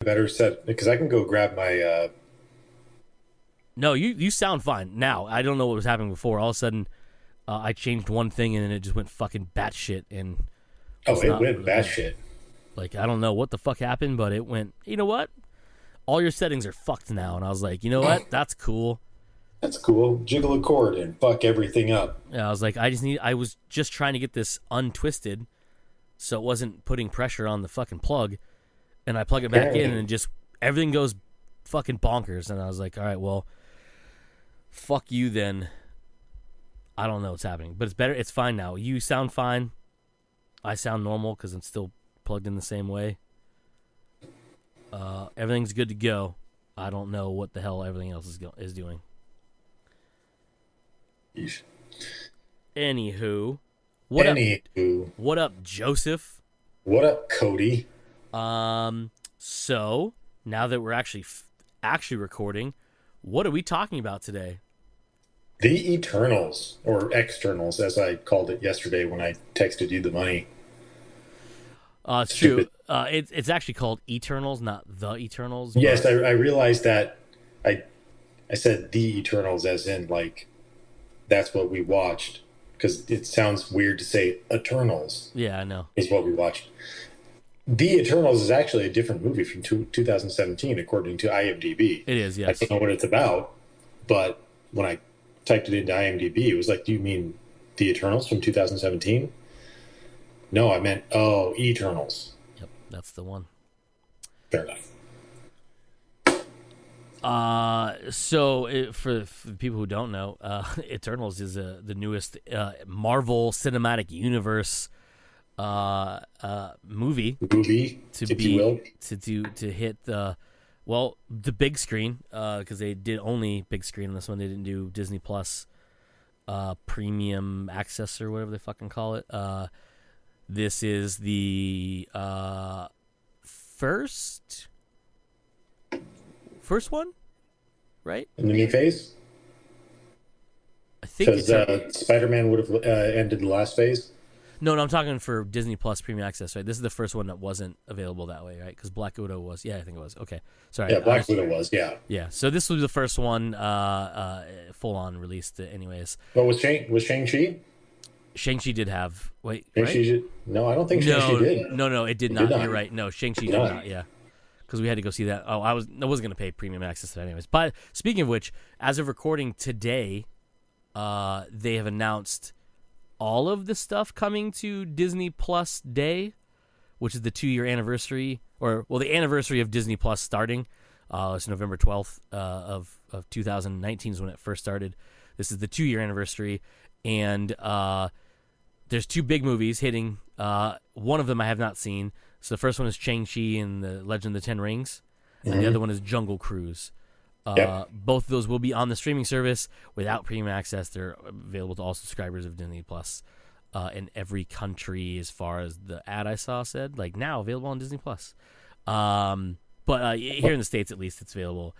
better set because I can go grab my. No, you sound fine now. I don't know what was happening before. All of a sudden, I changed one thing and then it just went fucking batshit and Oh, was it not went really good. batshit. Like I don't know what the fuck happened, but it went. You know what? All your settings are fucked now. And I was like, you know what? That's cool. That's cool. Jiggle a cord and fuck everything up. Yeah, I was like, I was just trying to get this untwisted, so it wasn't putting pressure on the fucking plug, and I plug it back in Apparently, and just everything goes fucking bonkers. And I was like, all right, well, fuck you then. I don't know what's happening, but it's better. It's fine now. You sound fine. I sound normal because I'm still plugged in the same way. Everything's good to go. I don't know what the hell everything else is doing. yeesh. Anywho, what up? Anywho, What up, Joseph? what up, Cody? So now that we're actually recording, what are we talking about today? The Eternals, or Externals, as I called it yesterday when I texted you the money. It's true. Stupid. It's actually called Eternals, not the Eternals. Yes, But I realized that I I said the Eternals as in like that's what we watched because it sounds weird to say Eternals yeah, I know is what we watched. The Eternals is actually a different movie from 2017, according to IMDb. it is. I Yes. don't know what it's about, but when I typed it into IMDb, it was like, "Do you mean the Eternals from 2017?" No, I meant Eternals. Yep, that's the one. Fair enough. For the people who don't know, Eternals is the newest Marvel Cinematic Universe movie Movie, to if you will. to hit the big screen because they did only big screen on this one. They didn't do Disney Plus premium access or whatever they fucking call it. This is the first one, right? In the new phase, I think because it's Spider-Man would have ended the last phase. no. I'm talking for Disney Plus premium access, right? This is the first one that wasn't available that way, right? Because Black Widow was. Yeah, I think it was. Okay, sorry. Yeah, Black Widow was. Yeah. Yeah, so this was the first one full on released. Anyways, But was Shang-Chi? Shang-Chi did have Shang-Chi right? did, no, I don't think Shang-Chi No, did. no, it did It not. did not. You're right. No, Shang-Chi It did did not. not. Yeah, because we had to go see that. Oh, I wasn't gonna pay premium access to that anyways. But speaking of which, as of recording today, they have announced all of the stuff coming to Disney Plus Day, which is the 2-year anniversary, or well, the anniversary of Disney Plus starting. It's November 12th of 2019 is when it first started. This is the 2-year anniversary, and there's 2 big movies hitting. One of them I have not seen. So the first one is Shang-Chi and the Legend of the Ten Rings, and the other one is Jungle Cruise. Yep. Both of those will be on the streaming service without premium access. They're available to all subscribers of Disney Plus in every country, as far as the ad I saw said. Like now available on Disney Plus. But here in the States, at least, it's available.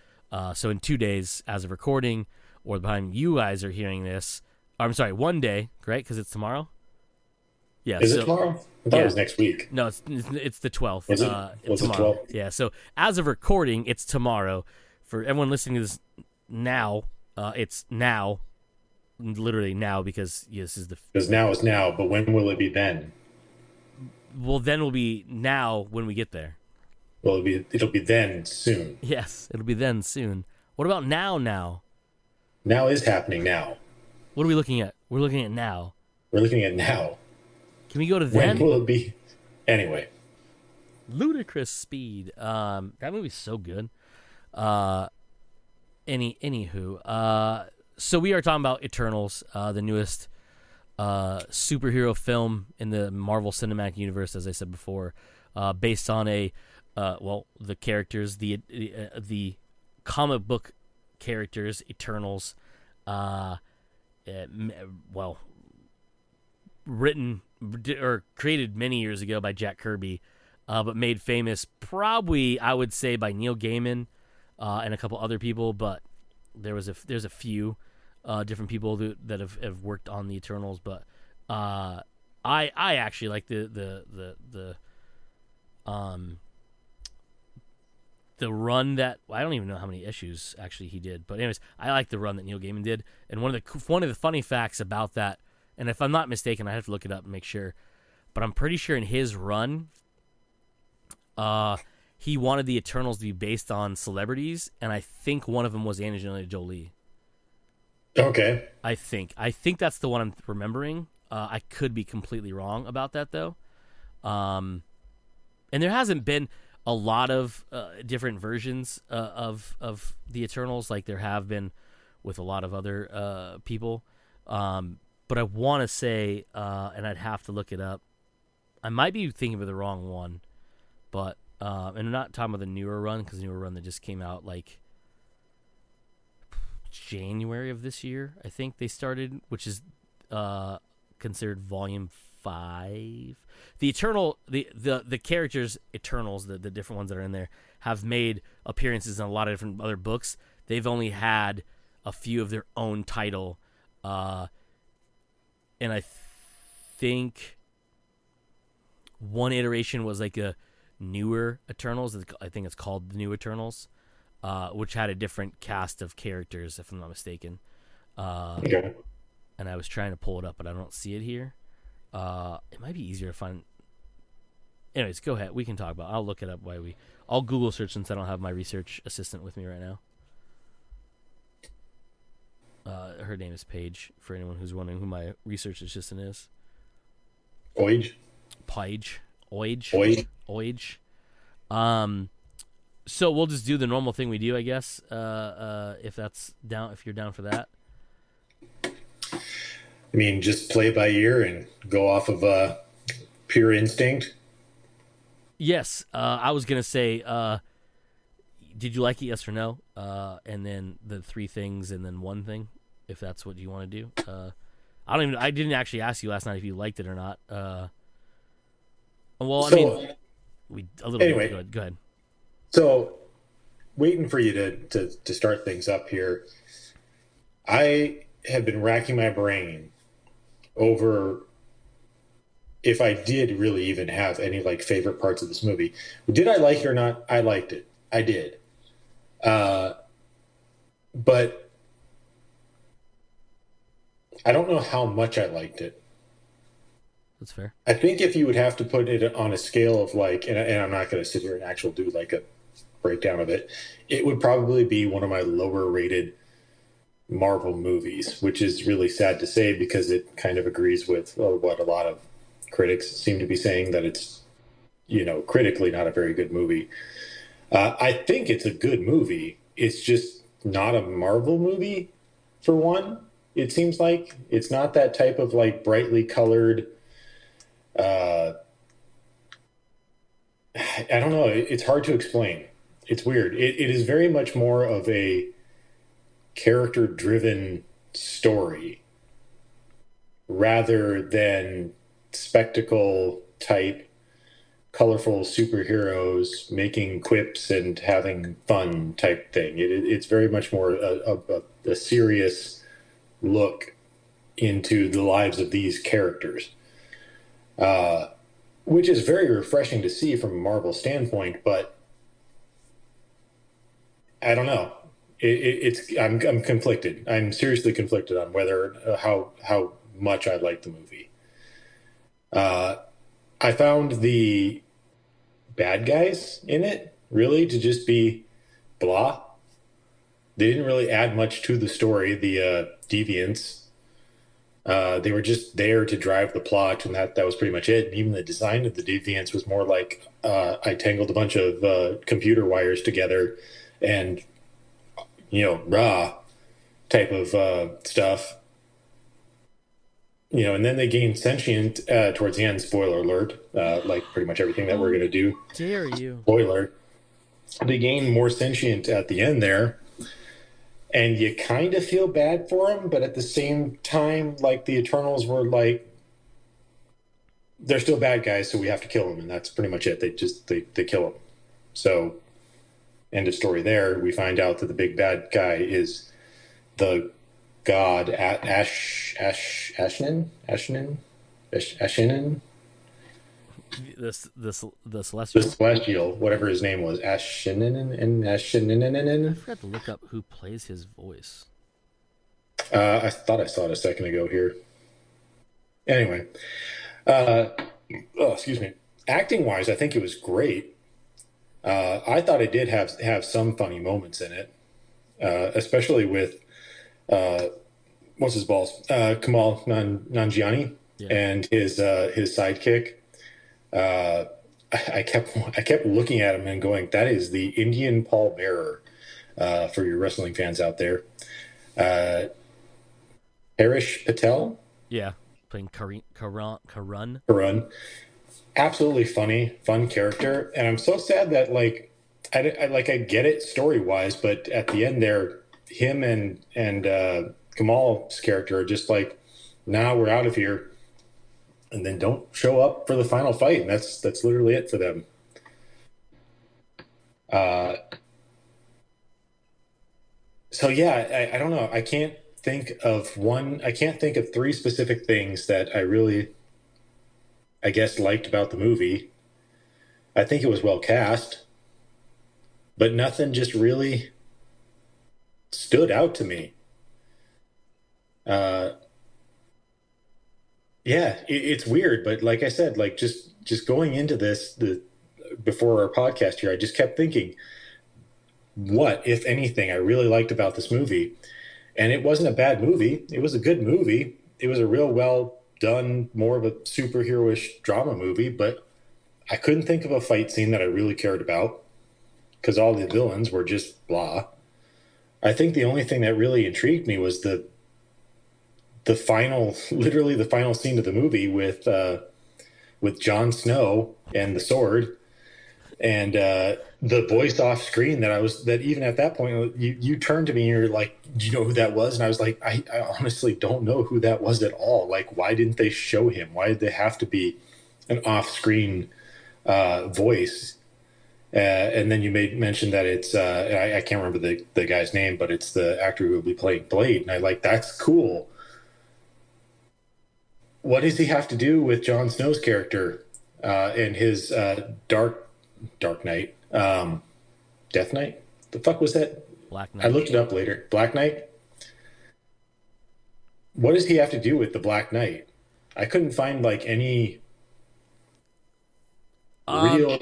So in 2 days, as of recording, or by the time you guys are hearing this, I'm sorry, 1 day, right? Because it's tomorrow. Yeah. Is it So tomorrow? I thought it was next week. no, it's the 12th. Was it? Was it tomorrow. 12? Yeah. So as of recording, it's tomorrow. For everyone listening to this now, it's now, literally now, because this is the. Because now is now, but when will it be then? Well, then will be now when we get there. Well, it'll be then soon. Yes, it'll be then soon. What about now? Now, Now is happening now. what are we looking at? We're looking at now. We're looking at now. Can we go to When then? will it be? Anyway, Ludicrous speed. That movie's so good. Anywho, so we are talking about Eternals, the newest superhero film in the Marvel Cinematic Universe, as I said before, based on the characters, the comic book characters, Eternals, written or created many years ago by Jack Kirby, but made famous probably, I would say, by Neil Gaiman and a couple other people. But there's a few different people that have worked on the Eternals. But I actually like the the run that I don't even know how many issues actually he did, but anyways, I like the run that Neil Gaiman did. And one of the funny facts about that, and if I'm not mistaken, I have to look it up and make sure, but I'm pretty sure in his run, he wanted the Eternals to be based on celebrities, and I think one of them was Angelina Jolie. Okay. I think that's the one I'm remembering. I could be completely wrong about that though. And there hasn't been a lot of different versions of the Eternals like there have been with a lot of other people. But I want to say, and I'd have to look it up. I might be thinking of the wrong one, but and I'm not talking about the newer run, because the newer run that just came out like January of this year, I think they started, which is considered volume 5. The characters Eternals, the different ones that are in there, have made appearances in a lot of different other books. They've only had a few of their own title, and I think one iteration was like a newer Eternals. I think it's called the New Eternals, which had a different cast of characters, if I'm not mistaken. Okay. And I was trying to pull it up, but I don't see it here. It might be easier to find. Anyways, go ahead. We can talk about it. I'll look it up I'll Google search, since I don't have my research assistant with me right now. Her name is Paige, for anyone who's wondering who my research assistant is. Oige. Paige. Oige. Oige. Oige. So we'll just do the normal thing we do, I guess. If you're down for that. I mean, just play it by ear and go off of pure instinct. Yes, I was gonna say, did you like it? Yes or no? And then the 3 things, and then 1 thing, if that's what you want to do. I didn't actually ask you last night if you liked it or not. Well, anyway. Bit. Go ahead. So, waiting for you to start things up here, I have been racking my brain over if I did really even have any like favorite parts of this movie. Did I like it or not? I liked it. I did. But I don't know how much I liked it. That's fair. I think if you would have to put it on a scale of like, and I'm not going to sit here and actually do like a breakdown of it, it would probably be one of my lower rated Marvel movies, which is really sad to say because it kind of agrees with what a lot of critics seem to be saying, that it's, critically not a very good movie. I think it's a good movie. It's just not a Marvel movie, for one. It seems like it's not that type of like brightly colored. I don't know. It's hard to explain. It's weird. It is very much more of a character-driven story rather than spectacle type, colorful superheroes making quips and having fun type thing. It's very much more a serious look into the lives of these characters, which is very refreshing to see from a Marvel standpoint. But I don't know. I'm conflicted. I'm seriously conflicted on whether how much I like the movie. I found the bad guys in it really to just be blah. They didn't really add much to the story. The Deviants, they were just there to drive the plot, and that was pretty much it. And even the design of the Deviants was more like I tangled a bunch of computer wires together and raw type of stuff. And then they gain sentient towards the end. Spoiler alert! Like pretty much everything that we're going to do. Dare you? Spoiler. They gain more sentient at the end there, and you kind of feel bad for them, but at the same time, like the Eternals were like, they're still bad guys, so we have to kill them, and that's pretty much it. They kill them. So, end of story there. We find out that the big bad guy is the god Ashinin. The The celestial. Celestial, whatever his name was, Ashinin and I Ashinin. forgot to look up who plays his voice. I thought I saw it a second ago here. Anyway, uh, oh, excuse me. Acting wise, I think it was great. I thought it did have some funny moments in it, especially with uh, what's his balls, Kamal Nanjiani Yeah. and his sidekick. Uh, I kept looking at him and going, "That is the Indian Paul Bearer." For your wrestling fans out there, uh, Harish Patel, Yeah. Playing Karun. Karun, absolutely funny, fun character, and I'm so sad that like I get it story wise, but at the end there, him and Kamal's character are just like, "Nah, we're out of here," and then don't show up for the final fight, and that's literally it for them. Uh, so yeah, I don't know. I can't think of three specific things that I really, I guess, liked about the movie. I think it was well cast, but nothing just really stood out to me. Uh, yeah, it's weird, but like I said, like just going into this the before our podcast here, I just kept thinking, what, if anything, I really liked about this movie. And it wasn't a bad movie. It was a good movie. It was a real well done, more of a superheroish drama movie, but I couldn't think of a fight scene that I really cared about because all the villains were just blah. I think the only thing that really intrigued me was the final, literally the final scene of the movie with Jon Snow and the sword, and the voice off screen that even at that point you turned to me and you're like, do you know who that was? And I was like, I honestly don't know who that was at all. Like, why didn't they show him? Why did they have to be an off screen voice? And then you made mention that it's I can't remember the guy's name, but it's the actor who will be playing Blade, and I like, that's cool. What does he have to do with Jon Snow's character and his Dark Knight, Death Knight? The fuck was that? Black I Knight. looked it up later. Black Knight. What does he have to do with the Black Knight? I couldn't find like any Um. real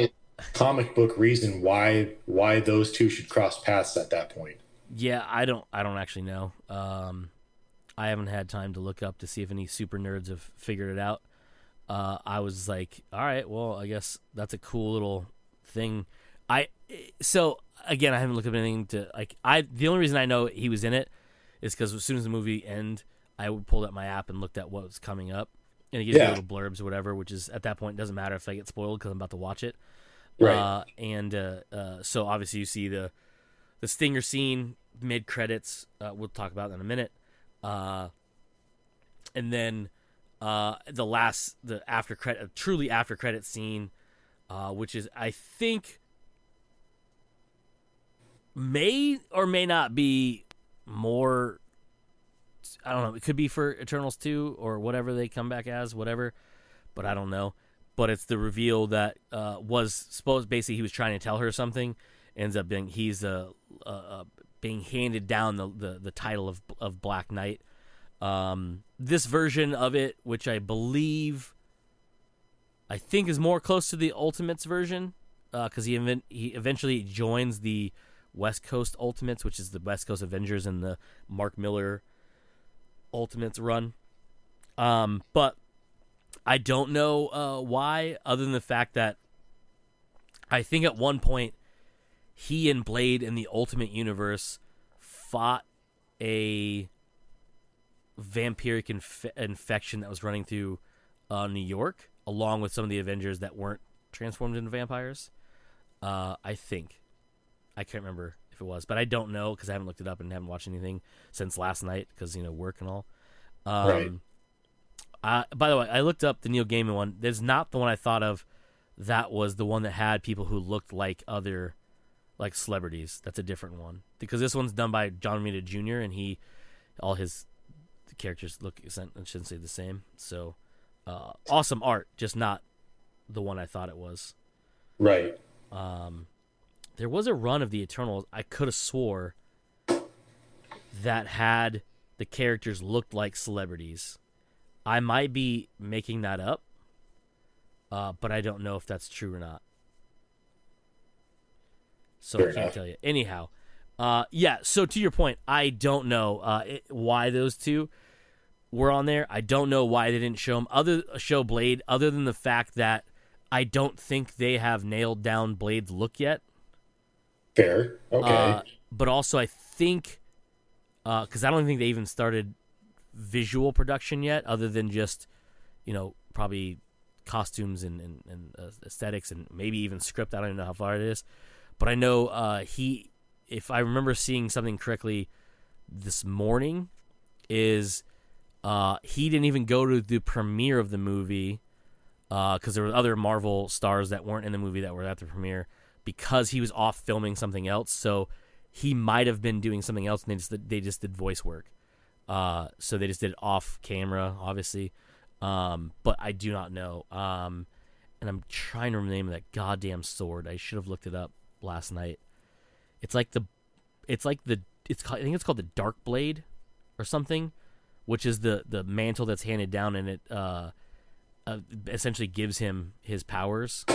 comic book reason why those two should cross paths at that point. Yeah. I don't actually know. I haven't had time to look up to see if any super nerds have figured it out. I was like, all right, well, I guess that's a cool little thing. So again, I haven't looked up anything to like. The only reason I know he was in it is because as soon as the movie ended, I pulled up my app and looked at what was coming up, and it gives you Yeah. little blurbs or whatever. Which is at that point doesn't matter if I get spoiled because I'm about to watch it. Right. So obviously you see the stinger scene mid credits. We'll talk about that in a minute. And then the after credit, truly after credit scene, which is I think may or may not be more. I don't know. It could be for Eternals 2 or whatever they come back as, whatever. But I don't know. But it's the reveal that was supposed. Basically, he was trying to tell her something. Ends up being he's being handed down the title of Black Knight. This version of it, which I think is more close to the Ultimates version, because he eventually joins the West Coast Ultimates, which is the West Coast Avengers and the Mark Miller Ultimates run. But I don't know why, other than the fact that I think at one point he and Blade in the Ultimate Universe fought a vampiric infection that was running through New York, along with some of the Avengers that weren't transformed into vampires. I think. I can't remember if it was, but I don't know because I haven't looked it up and haven't watched anything since last night because, work and all. Right. By the way, I looked up the Neil Gaiman one. There's not the one I thought of. That was the one that had people who looked like other, like celebrities. That's a different one because this one's done by John Romita Jr. and all his characters look essentially the same. So, awesome art, just not the one I thought it was. Right. There was a run of the Eternals I could have swore that had the characters looked like celebrities. I might be making that up, but I don't know if that's true or not. So Fair I can't enough. tell you. Anyhow, yeah, so to your point, I don't know why those two were on there. I don't know why they didn't show Blade, other than the fact that I don't think they have nailed down Blade's look yet. Fair. Okay. But also, I think, because I don't think they even started visual production yet, other than just, probably costumes and aesthetics and maybe even script. I don't even know how far it is. But I know if I remember seeing something correctly this morning, is he didn't even go to the premiere of the movie because there were other Marvel stars that weren't in the movie that were at the premiere because he was off filming something else. So he might have been doing something else, and they just did voice work. So they just did it off camera, obviously. But I do not know. And I'm trying to remember the name of that goddamn sword. I should have looked it up last night. I think it's called the Dark Blade or something, which is the mantle that's handed down, and it essentially gives him his powers.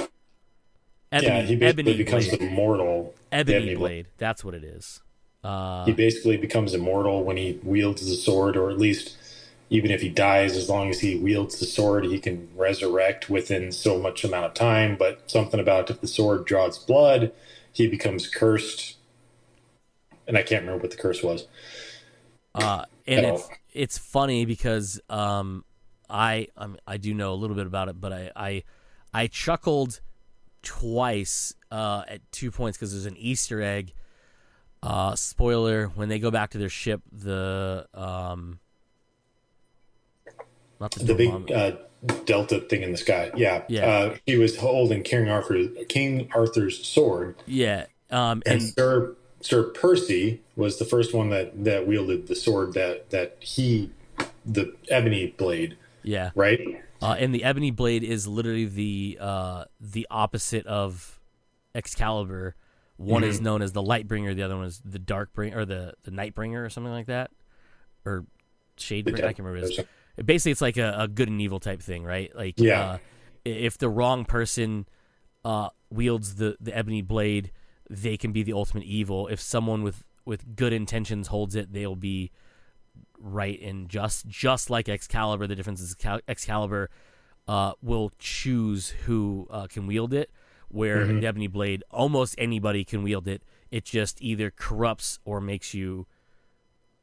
He basically becomes immortal. Ebony Blade, that's what it is. He basically becomes immortal when he wields the sword, or at least even if he dies, as long as he wields the sword, he can resurrect within so much amount of time. But something about if the sword draws blood, he becomes cursed. And I can't remember what the curse was. And it's funny because I do know a little bit about it, but I chuckled twice at 2 points because there's an Easter egg. Spoiler: when they go back to their ship, the big Delta thing in the sky. Yeah. He was holding King Arthur's sword. Yeah. And Sir Percy was the first one that wielded the sword the Ebony Blade. Yeah. Right. And the Ebony Blade is literally the opposite of Excalibur. One is known as the Lightbringer, the other one is the Darkbringer, or the Nightbringer, or something like that, or Shadebringer. I can't remember. Basically, it's like a good and evil type thing, right? Like, if the wrong person wields the Ebony Blade, they can be the ultimate evil. If someone with good intentions holds it, they'll be right and just like Excalibur. The difference is Excalibur will choose who can wield it, where the Ebony Blade, almost anybody can wield it. It just either corrupts or makes you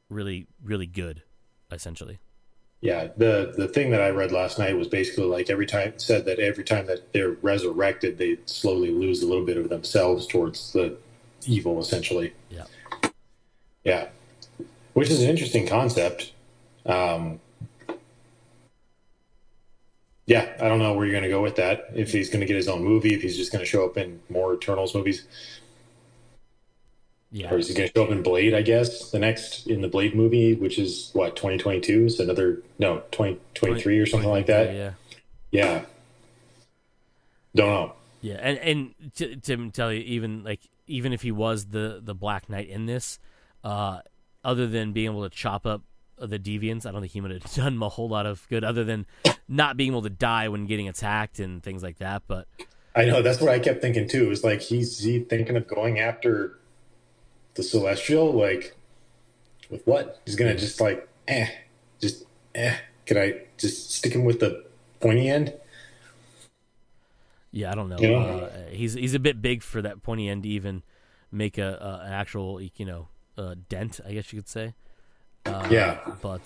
really, really good, essentially. Yeah, the thing that I read last night was basically like every time that they're resurrected, they slowly lose a little bit of themselves towards the evil, essentially. Yeah. Yeah. Which is an interesting concept. Yeah, I don't know where you're going to go with that. If he's going to get his own movie, if he's just going to show up in more Eternals movies. Yeah. Or is he going to show up in Blade, I guess, in the Blade movie, which is, 2022? So 2023 or something like that? Yeah. Yeah. Don't know. Yeah, and to tell you, even if he was the Black Knight in this, other than being able to chop up the Deviants, I don't think he would have done a whole lot of good, other than not being able to die when getting attacked and things like that. But I know, that's what I kept thinking too. It was like, he's thinking of going after the Celestial, like, with what? He's gonna just can I just stick him with the pointy end? Yeah, I don't know. Yeah. He's a bit big for that pointy end to even make an actual dent, I guess you could say. But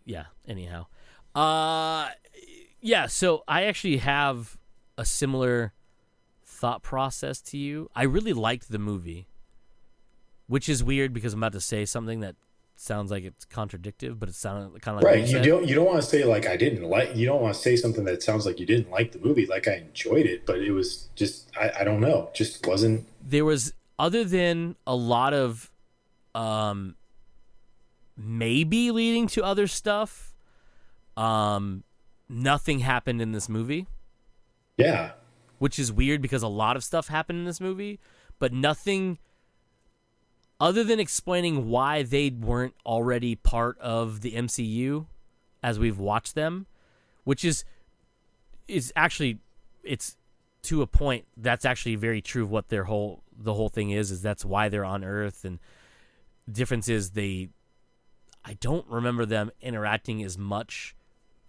yeah. Anyhow, yeah. So I actually have a similar thought process to you. I really liked the movie, which is weird because I'm about to say something that sounds like it's contradictive, but it sounded kind of like right. You don't want to say like I didn't like. You don't want to say something that sounds like you didn't like the movie. Like I enjoyed it, but it was just I don't know. Just wasn't. There was, other than a lot of maybe leading to other stuff, nothing happened in this movie. Yeah. which is weird because a lot of stuff happened in this movie, but nothing other than explaining why they weren't already part of the MCU as we've watched them, which is actually, it's to a point that's actually very true of what the whole thing is that's why they're on Earth. And difference is I don't remember them interacting as much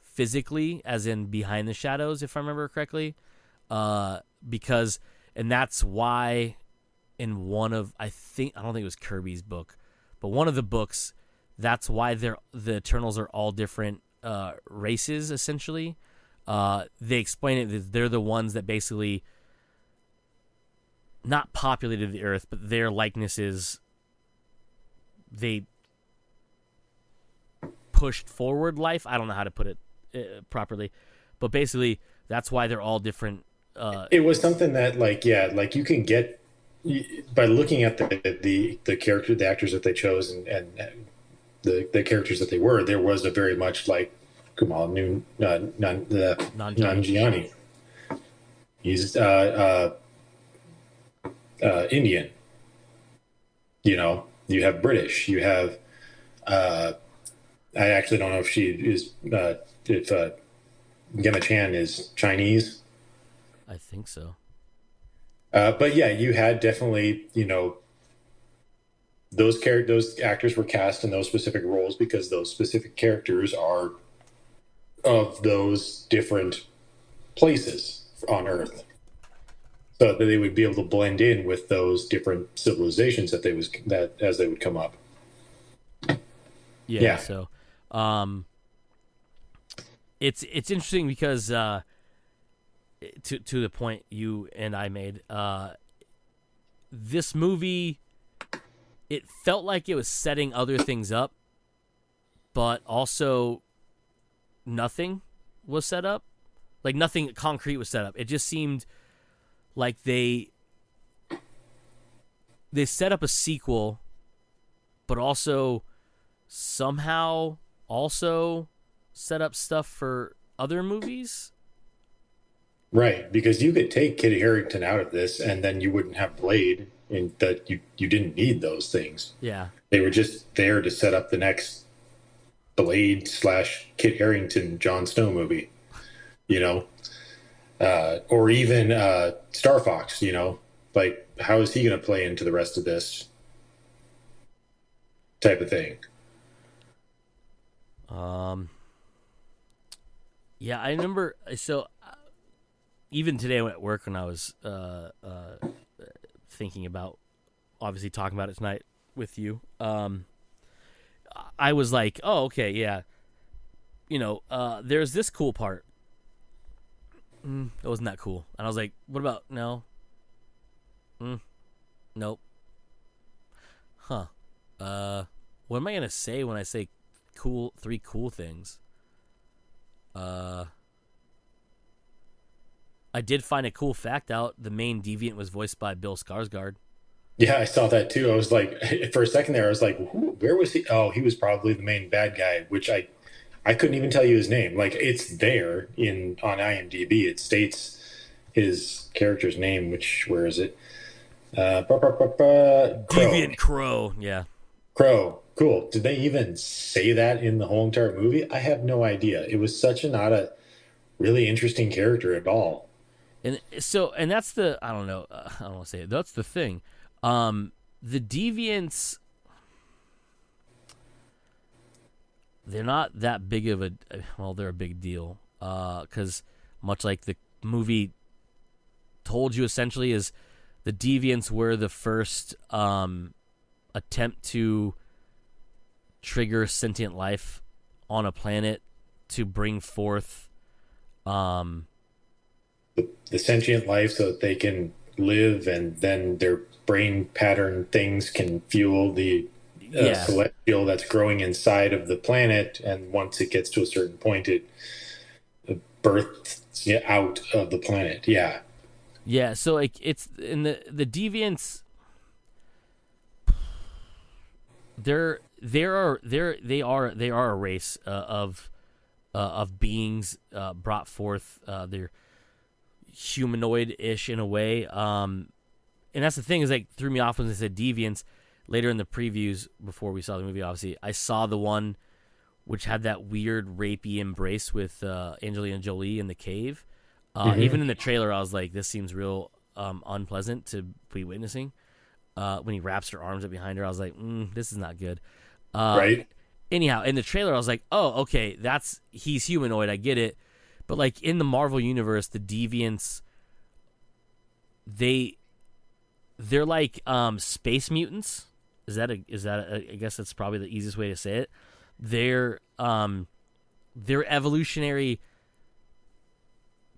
physically as in Behind the Shadows, if I remember correctly, because and that's why in one of I don't think it was Kirby's book, but one of the books, that's why the Eternals are all different races essentially. They explain it that they're the ones that basically not populated the Earth, but their likenesses, they pushed forward life. I don't know how to put it properly, but basically that's why they're all different. It was something that, like, yeah, like you can get by looking at the character, the actors that they chose, and the characters that they were. There was a very much like Kumail Nanjiani. He's Indian. You know, you have British. You have. I actually don't know if she is. If Gemma Chan is Chinese. I think so. But yeah, you had definitely, you know, those actors were cast in those specific roles because those specific characters are of those different places on Earth, so that they would be able to blend in with those different civilizations that as they would come up. Yeah. So, it's interesting because to the point you and I made, this movie, it felt like it was setting other things up, but also nothing was set up. Like nothing concrete was set up. It just seemed like they set up a sequel, but also somehow also set up stuff for other movies. Right, because you could take Kit Harington out of this, and then you wouldn't have Blade, and that you didn't need those things. Yeah, they were just there to set up the next Blade / Kit Harington Jon Snow movie, you know, or even Star Fox. You know, like how is he going to play into the rest of this type of thing? Yeah, I remember. So even today at work when I was thinking about, obviously talking about it tonight with you, I was like, oh, okay, yeah. You know, there's this cool part. It wasn't that cool. And I was like, what about, no? Nope. Huh. What am I going to say when I say three cool things? I did find a cool fact out. The main deviant was voiced by Bill Skarsgård. Yeah, I saw that too. I was like, for a second there, I was like, where was he? Oh, he was probably the main bad guy, which I couldn't even tell you his name. Like it's there on IMDb. It states his character's name, where is it? Crow. Deviant Crow. Yeah. Crow. Cool. Did they even say that in the whole entire movie? I have no idea. It was not a really interesting character at all. And so, and that's the, I don't know, I don't want to say it. That's the thing. The Deviants, they're not that big of they're a big deal. Because much like the movie told you essentially, is the Deviants were the first attempt to trigger sentient life on a planet to bring forth the sentient life so that they can live, and then their brain pattern things can fuel the celestial that's growing inside of the planet, and once it gets to a certain point, it births out of the planet. Yeah, so like it's in the Deviants. They are a race of beings brought forth. They're humanoid-ish in a way. And that's the thing, is like threw me off when they said Deviants. Later in the previews, before we saw the movie, obviously, I saw the one which had that weird rapey embrace with Angelina Jolie in the cave. Even in the trailer, I was like, this seems real unpleasant to be witnessing. When he wraps her arms up behind her, I was like, this is not good. Right. Anyhow, in the trailer, I was like, oh, okay, he's humanoid, I get it. But like in the Marvel universe, the Deviants, they're like space mutants. Is that I guess that's probably the easiest way to say it. Their evolutionary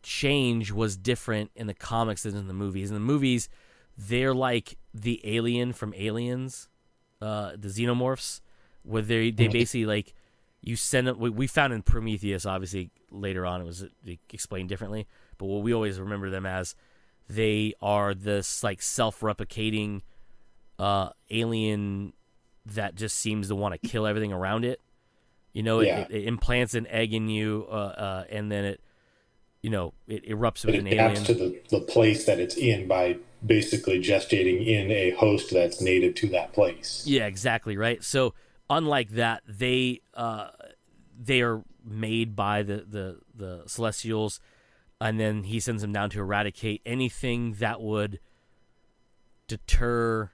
change was different in the comics than in the movies. In the movies, they're like the alien from Aliens, the xenomorphs, where they basically like you send them. We found in Prometheus, obviously later on it was explained differently, but what we always remember them as, they are this like self-replicating alien that just seems to want to kill everything around it. You know, it implants an egg in you, and then it erupts with an alien. It adapts to the place that it's in by basically gestating in a host that's native to that place. Yeah, exactly, right? So unlike that, they are made by the Celestials, and then he sends them down to eradicate anything that would deter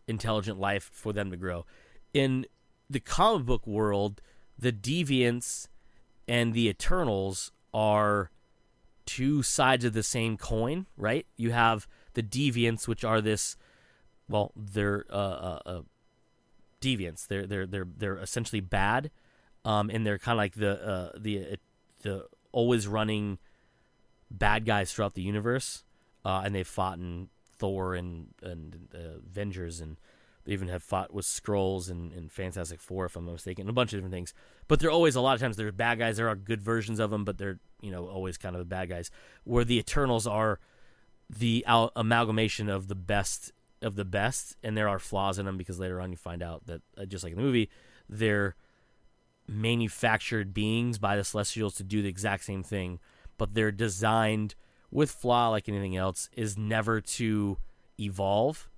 intelligent life for them to grow. In the comic book world, the Deviants and the Eternals are two sides of the same coin, right? You have the Deviants, which are this, well, they're Deviants. They're essentially bad, and they're kind of like the always running bad guys throughout the universe, and they've fought in Thor and Avengers, and they even have fought with Skrulls and Fantastic Four, if I'm not mistaken, and a bunch of different things. But they're always, a lot of times, they're bad guys. There are good versions of them, but they're always kind of the bad guys. Where the Eternals are the amalgamation of the best of the best, and there are flaws in them because later on you find out that, just like in the movie, they're manufactured beings by the Celestials to do the exact same thing, but they're designed with flaw, like anything else, is never to evolve.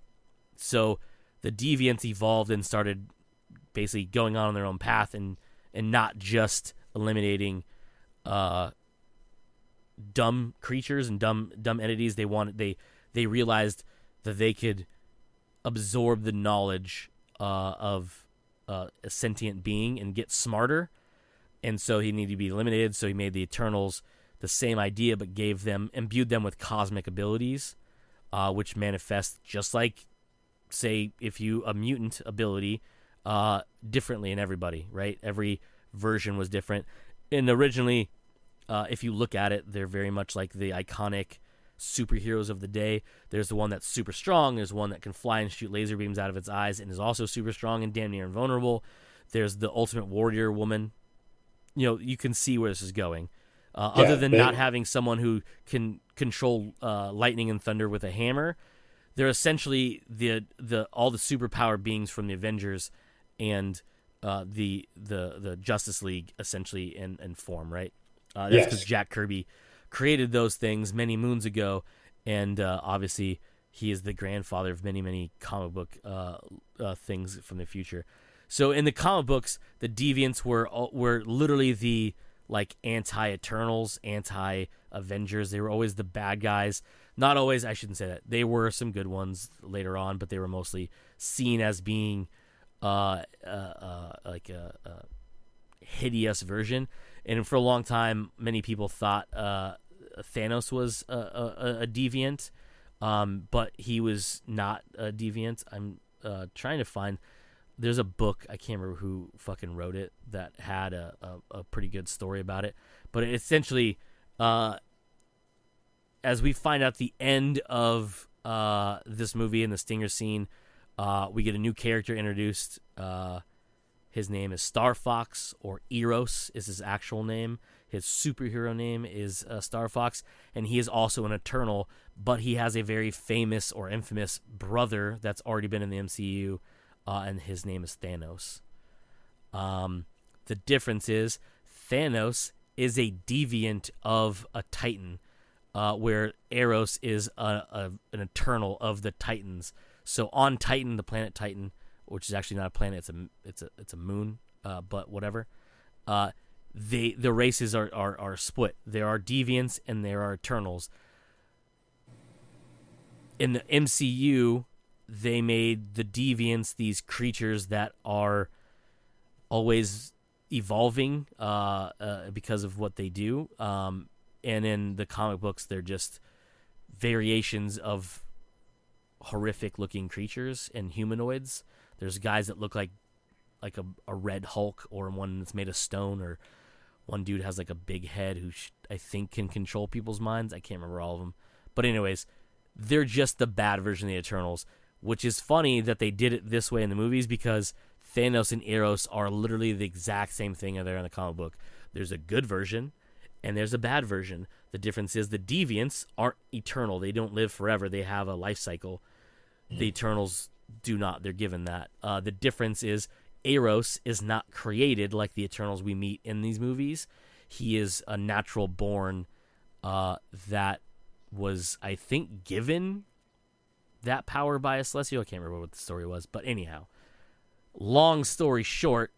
So the Deviants evolved and started basically going on their own path and not just eliminating dumb creatures and dumb entities. They realized that they could absorb the knowledge of a sentient being and get smarter, and so he needed to be eliminated. So he made the Eternals the same idea, but imbued them with cosmic abilities, which manifest just like, say, if you a mutant ability, differently in everybody, right? Every version was different. And originally, if you look at it, they're very much like the iconic superheroes of the day. There's the one that's super strong. There's one that can fly and shoot laser beams out of its eyes and is also super strong and damn near invulnerable. There's the ultimate warrior woman. You can see where this is going. Other than not having someone who can control lightning and thunder with a hammer, they're essentially all the superpower beings from the Avengers and the Justice League, essentially in form, right? That's because Jack Kirby created those things many moons ago, and obviously he is the grandfather of many, many comic book things from the future. So in the comic books, the Deviants were literally the anti-Eternals, anti-Avengers. They were always the bad guys. Not always, I shouldn't say that. They were some good ones later on, but they were mostly seen as being like a hideous version. And for a long time, many people thought Thanos was a deviant, but he was not a deviant. I'm trying to find... There's a book, I can't remember who fucking wrote it, that had a pretty good story about it. But it essentially, as we find out the end of this movie in the Stinger scene, we get a new character introduced. His name is Star Fox, or Eros is his actual name. His superhero name is Star Fox, and he is also an Eternal, but he has a very famous or infamous brother that's already been in the MCU, and his name is Thanos. The difference is Thanos is a deviant of a Titan, where Eros is an eternal of the Titans. So on Titan, the planet Titan, which is actually not a planet, it's a moon, but whatever. The races are split. There are Deviants and there are Eternals. In the MCU, they made the Deviants these creatures that are always evolving because of what they do. And in the comic books, they're just variations of horrific-looking creatures and humanoids. There's guys that look like a red Hulk, or one that's made of stone, or one dude has like a big head who I think can control people's minds. I can't remember all of them. But anyways, they're just the bad version of the Eternals, which is funny that they did it this way in the movies, because Thanos and Eros are literally the exact same thing there in the comic book. There's a good version and there's a bad version. The difference is the Deviants aren't eternal. They don't live forever. They have a life cycle. The Eternals do not. They're given that. The difference is Eros is not created like the Eternals we meet in these movies. He is a natural born that was, I think, given that power by a Celestial. I can't remember what the story was. But anyhow, long story short,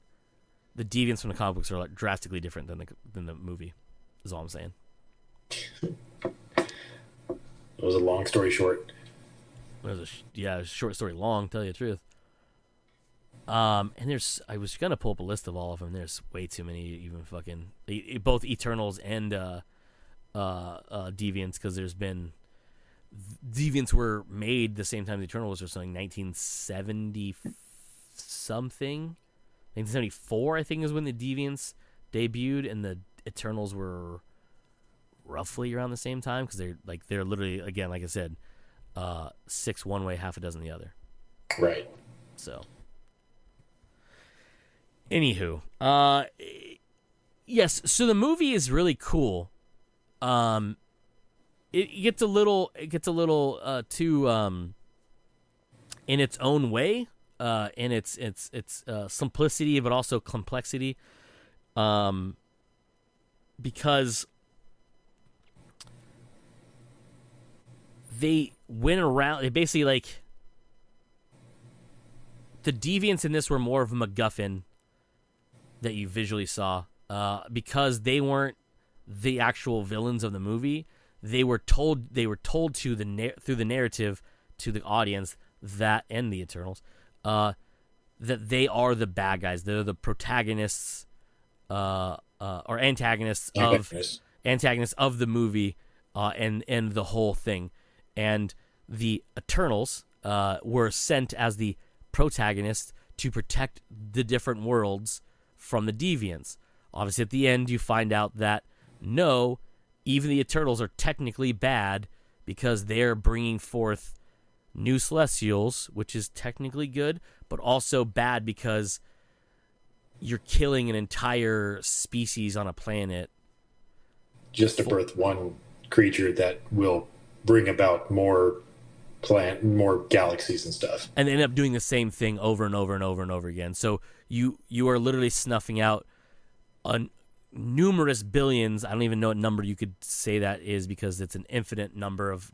the Deviants from the comic books are like drastically different than the movie, is all I'm saying. It was a long story short. It was a short story long, tell you the truth. And I was gonna pull up a list of all of them. There's way too many, even fucking both Eternals and Deviants, because there's been Deviants were made the same time the Eternals were, something 1970 something, 1974 I think is when the Deviants debuted, and the Eternals were roughly around the same time, because they're literally, again, like I said, 6 one way, half a dozen the other. Right. So, anywho, yes. So the movie is really cool. It gets a little too in its own way, in its simplicity, but also complexity, because they went around. They basically, like, the Deviants in this were more of a MacGuffin that you visually saw, because they weren't the actual villains of the movie. They were told to through the narrative to the audience, that and the Eternals, that they are the bad guys. They're the protagonists, or antagonists of the movie, and the whole thing. And the Eternals were sent as the protagonists to protect the different worlds from the Deviants. Obviously, at the end, you find out that no, even the Eternals are technically bad, because they're bringing forth new Celestials, which is technically good, but also bad because you're killing an entire species on a planet just to birth one creature that will bring about more galaxies and stuff, and they end up doing the same thing over and over and over and over again. So you are literally snuffing out numerous billions. I don't even know what number you could say that is, because it's an infinite number of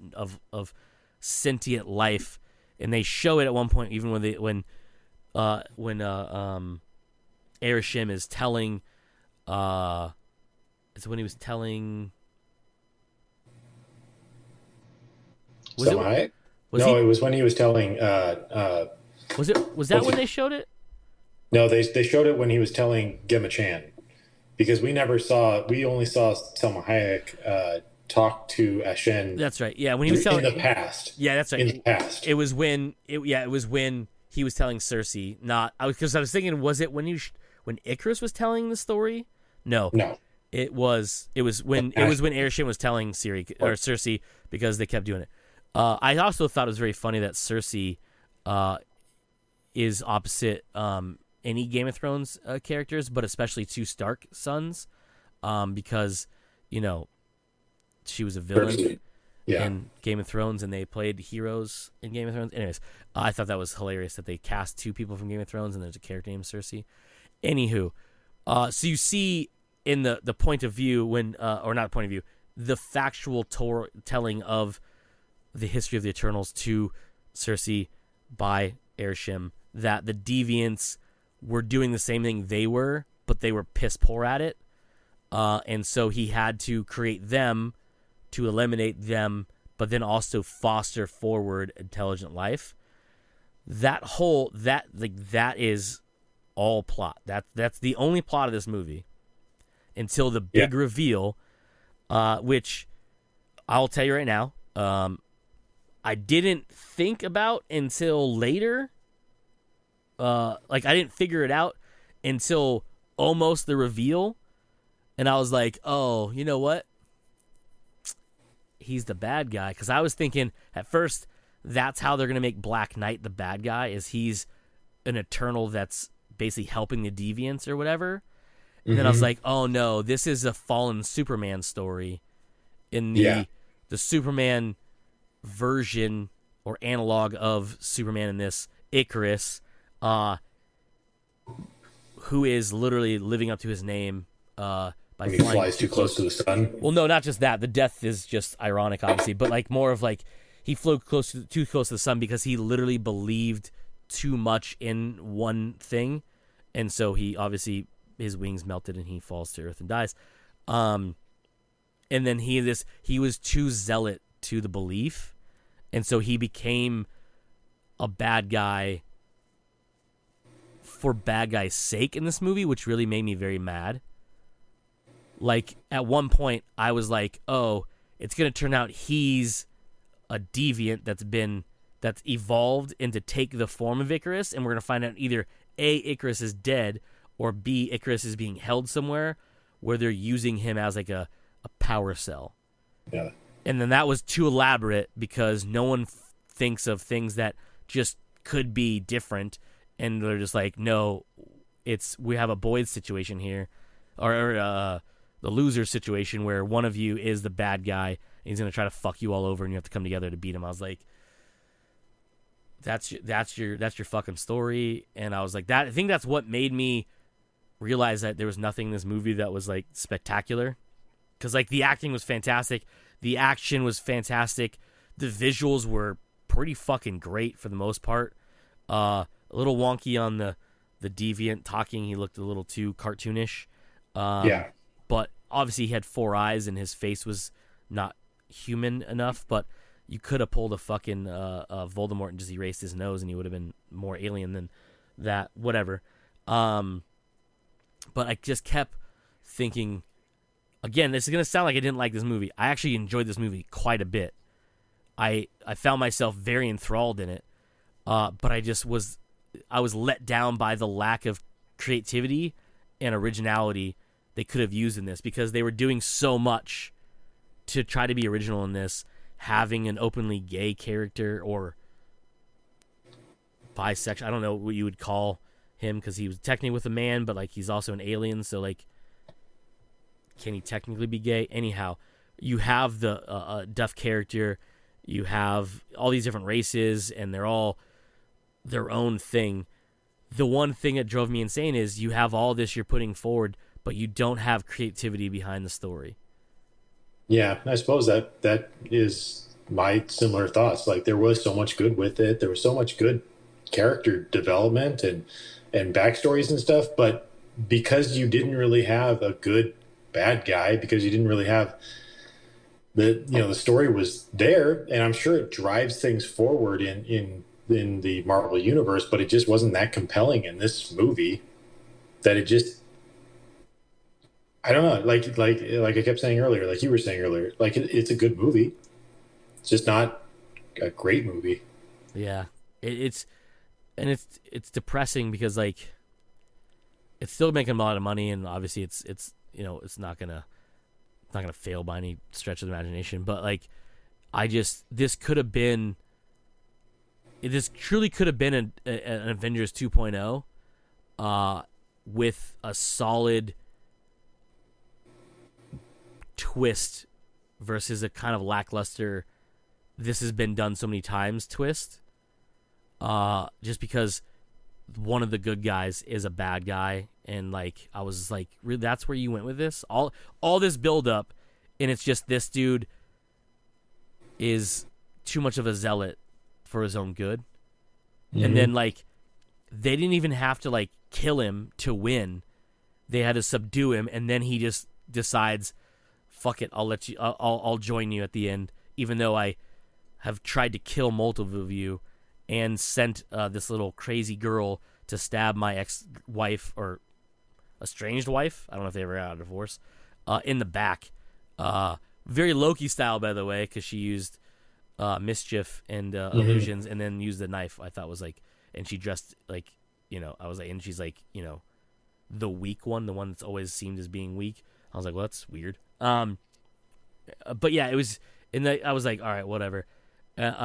sentient life, and they show it at one point, even when Erishim is telling, it's when he was telling. It was when he was telling. Was that when they showed it? No, they showed it when he was telling Gemma Chan, because we only saw Selma Hayek talk to Ashen. That's right. Yeah, when he was telling in the past. Yeah, that's right. In the past, it was when he was telling Cersei. Because I was thinking, was it when when Icarus was telling the story? No. It was when Erishim was telling Cersei, because they kept doing it. I also thought it was very funny that Cersei is opposite any Game of Thrones characters, but especially two Stark sons, because she was a villain in Game of Thrones, and they played heroes in Game of Thrones. Anyways, I thought that was hilarious that they cast two people from Game of Thrones, and there's a character named Cersei. Anywho, so you see in the point of view when, or not point of view, the factual telling of the history of the Eternals to Cersei by Airshim, that the Deviants were doing the same thing they were, but they were piss poor at it. And so he had to create them to eliminate them, but then also foster forward intelligent life. That is all plot. That's the only plot of this movie until the big reveal, which I'll tell you right now, I didn't think about until later. I didn't figure it out until almost the reveal. And I was like, oh, you know what? He's the bad guy. Because I was thinking at first that's how they're going to make Black Knight the bad guy, is he's an Eternal that's basically helping the Deviants or whatever. And then I was like, oh no, this is a fallen Superman story in the Superman version or analog of Superman in this, Icarus, who is literally living up to his name by he flies too close to the sun. Well, no, not just that. The death is just ironic, obviously, but like more of like he flew too close to the sun because he literally believed too much in one thing, and so he obviously his wings melted and he falls to earth and dies. And then he was too zealot to the belief, and so he became a bad guy for bad guy's sake in this movie, which really made me very mad. Like, at one point, I was like, oh, it's going to turn out he's a deviant that's evolved into take the form of Icarus, and we're going to find out either A, Icarus is dead, or B, Icarus is being held somewhere where they're using him as like a power cell. Yeah. And then that was too elaborate because no one thinks of things that just could be different, and they're just like, no, we have a Boyd situation here, or the loser situation where one of you is the bad guy and he's going to try to fuck you all over and you have to come together to beat him. I was like, that's your fucking story. And I was like, I think that's what made me realize that there was nothing in this movie that was like spectacular. Cause like the acting was fantastic. The action was fantastic. The visuals were pretty fucking great for the most part. A little wonky on the deviant talking. He looked a little too cartoonish. Yeah. But obviously he had 4 eyes and his face was not human enough. But you could have pulled a fucking Voldemort and just erased his nose and he would have been more alien than that. Whatever. But I just kept thinking, again, this is going to sound like I didn't like this movie. I actually enjoyed this movie quite a bit. I found myself very enthralled in it. But I was let down by the lack of creativity and originality they could have used in this, because they were doing so much to try to be original in this, having an openly gay character or bisexual. I don't know what you would call him, because he was technically with a man, but like he's also an alien, so like, can he technically be gay? Anyhow, you have the deaf character, you have all these different races, and they're all their own thing. The one thing that drove me insane is you have all this you're putting forward, but you don't have creativity behind the story. Yeah, I suppose that is my similar thoughts. Like, there was so much good with it. There was so much good character development and backstories and stuff, but because you didn't really have a good bad guy, because you didn't really have the story was there, and I'm sure it drives things forward in the Marvel universe, but it just wasn't that compelling in this movie, that it just, I don't know, like I kept saying earlier, like you were saying earlier, like it's a good movie. It's just not a great movie. Yeah, it's depressing because like it's still making a lot of money, and obviously it's it's not gonna fail by any stretch of the imagination. But like, this truly could have been an Avengers 2.0 with a solid twist versus a kind of lackluster this has been done so many times twist, just because one of the good guys is a bad guy, and like I was like, really, that's where you went with this? All this build up and it's just this dude is too much of a zealot for his own good. And then, like, they didn't even have to, like, kill him to win. They had to subdue him, and then he just decides, fuck it, I'll join you at the end, even though I have tried to kill multiple of you and sent this little crazy girl to stab my ex-wife or estranged wife. I don't know if they ever got a divorce. In the back. Very Loki style, by the way, because she used mischief and illusions and then used the knife. I thought was like, and she dressed like, I was like, and she's like, the weak one, the one that's always seemed as being weak. I was like, well, that's weird. But yeah, it was, I was like, all right, whatever. And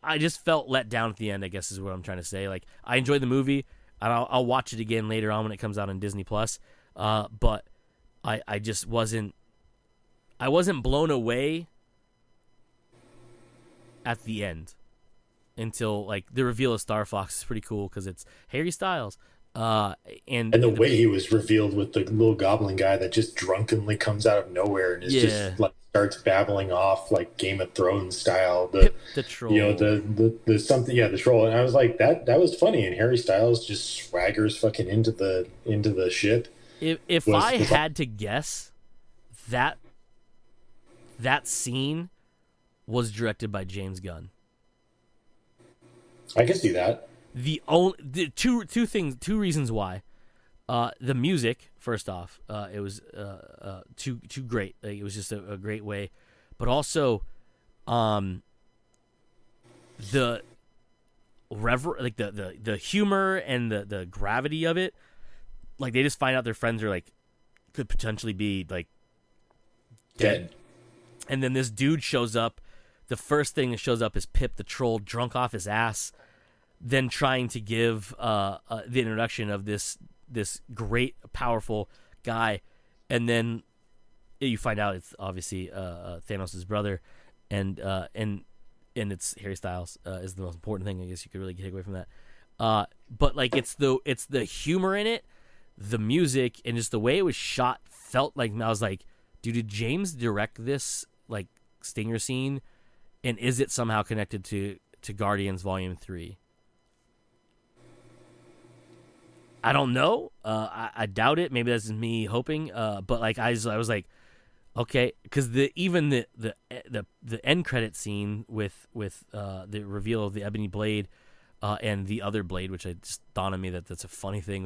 I just felt let down at the end, I guess is what I'm trying to say. Like, I enjoyed the movie, and I'll watch it again later on when it comes out on Disney Plus. But I just wasn't blown away at the end until, like, the reveal of Star Fox is pretty cool because it's Harry Styles. And the way he was revealed with the little goblin guy that just drunkenly comes out of nowhere and is just like starts babbling off like Game of Thrones style. The troll, the something, the troll. And I was like, that was funny. And Harry Styles just swaggers fucking into the ship. If I had to guess, that scene was directed by James Gunn. I can see that. The two reasons why. The music, first off, it was too great. Like, it was just a great way, but also, the the humor and the gravity of it. Like, they just find out their friends are like could potentially be like dead, and then this dude shows up. The first thing that shows up is Pip the troll, drunk off his ass. Then trying to give the introduction of this great, powerful guy, and then you find out it's obviously Thanos' brother, and it's Harry Styles is the most important thing. I guess you could really take away from that. But like it's the humor in it, the music, and just the way it was shot felt like I was like, dude, did James direct this like stinger scene, and is it somehow connected to Guardians Volume 3? I don't know. I doubt it. Maybe that's me hoping. But like I was like, okay, because the end credit scene with the reveal of the Ebony Blade and the other Blade, which I just dawned on me that's a funny thing.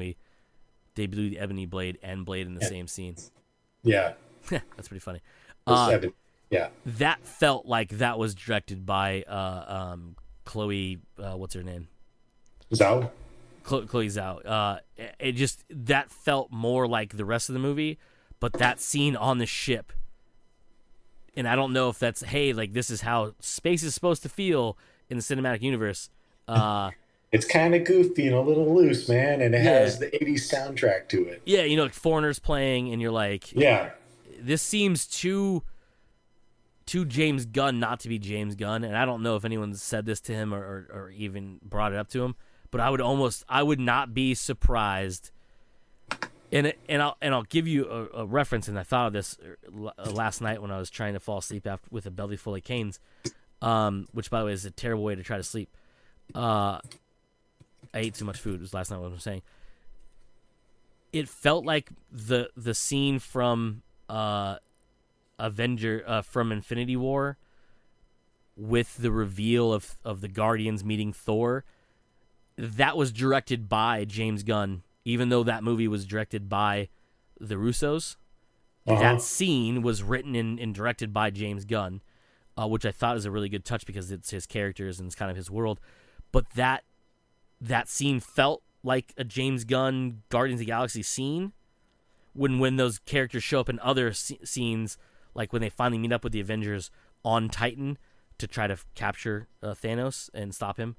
They blew the Ebony Blade and Blade in the same scene. Yeah, that's pretty funny. Yeah, that felt like that was directed by Chloe. What's her name? Zhao. Chloe Zhao. It just that felt more like the rest of the movie, but that scene on the ship, and I don't know if that's like this is how space is supposed to feel in the cinematic universe. It's kind of goofy and a little loose, man, and it has the '80s soundtrack to it. Yeah, like Foreigner's playing, and you're like, this seems too James Gunn not to be James Gunn, and I don't know if anyone said this to him or even brought it up to him. But I would not be surprised, and I'll give you a reference. And I thought of this last night when I was trying to fall asleep with a belly full of canes, which by the way is a terrible way to try to sleep. I ate too much food. It was last night what I was saying. It felt like the scene from from Infinity War with the reveal of the Guardians meeting Thor. That was directed by James Gunn, even though that movie was directed by the Russos. That scene was written and directed by James Gunn, which I thought is a really good touch because it's his characters and it's kind of his world. But that scene felt like a James Gunn Guardians of the Galaxy scene when those characters show up in other scenes, like when they finally meet up with the Avengers on Titan to try to capture Thanos and stop him.